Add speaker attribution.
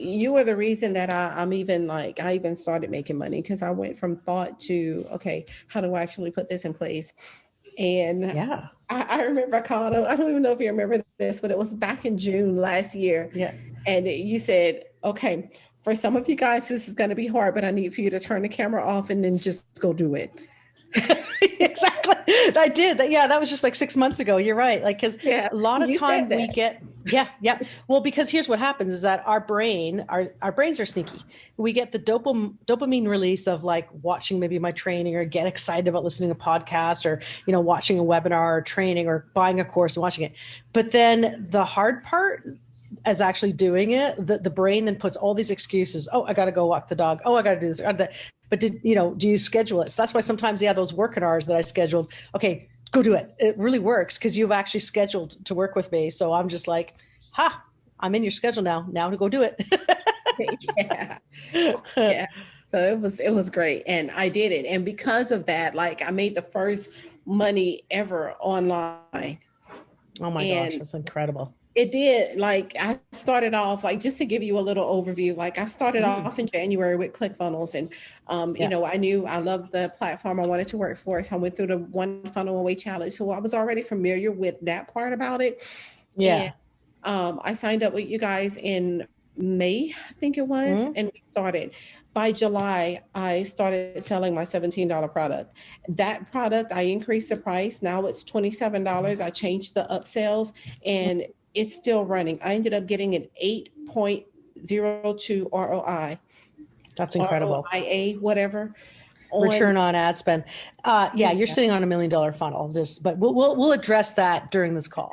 Speaker 1: you were the reason that I'm even like, I even started making money, because I went from thought to, okay, how do I actually put this in place? And
Speaker 2: Yeah.
Speaker 1: I remember I called him. I don't even know if you remember this, but it was back in June last year.
Speaker 2: Yeah.
Speaker 1: And you said, okay, for some of you guys, this is going to be hard, but I need for you to turn the camera off and then just go do it.
Speaker 2: Exactly. I did that. Yeah. That was just like 6 months ago. You're right. Like, cause
Speaker 1: Yeah,
Speaker 2: a lot of
Speaker 1: you
Speaker 2: time
Speaker 1: said
Speaker 2: we
Speaker 1: that.
Speaker 2: get, yeah, yeah. Well, because here's what happens is that our brains are sneaky. We get the dopamine release of like watching maybe my training or get excited about listening to a podcast or, watching a webinar or training or buying a course and watching it. But then the hard part as actually doing it, the brain then puts all these excuses. Oh, I got to go walk the dog. Oh, I got to do this. But do you schedule it? So that's why sometimes, yeah, those working hours that I scheduled, okay, go do it. It really works because you've actually scheduled to work with me. So I'm just like, I'm in your schedule now to go do it.
Speaker 1: Yeah. Yeah. So it was great. And I did it. And because of that, like, I made the first money ever online.
Speaker 2: Oh my gosh,
Speaker 1: And
Speaker 2: that's incredible.
Speaker 1: it did. Like, I started off, like, just to give you a little overview, like, I started
Speaker 2: Mm,
Speaker 1: off in January with ClickFunnels, and
Speaker 2: yeah.
Speaker 1: I knew I loved the platform I wanted to work for. So I went through the one funnel away challenge. So I was already familiar with that part about it. And
Speaker 2: Yeah.
Speaker 1: I signed up with you guys in May, I think it was,
Speaker 2: Mm,
Speaker 1: and we started. By July, I started selling my $17 product. That product, I increased the price. Now it's $27. I changed the upsells, and it's still running. I ended up getting an 8.02 ROI,
Speaker 2: that's incredible.
Speaker 1: ROIA, whatever, on.
Speaker 2: Return on ad spend. Yeah, you're
Speaker 1: Yeah.
Speaker 2: sitting on $1 million funnel. But we'll address that during this call.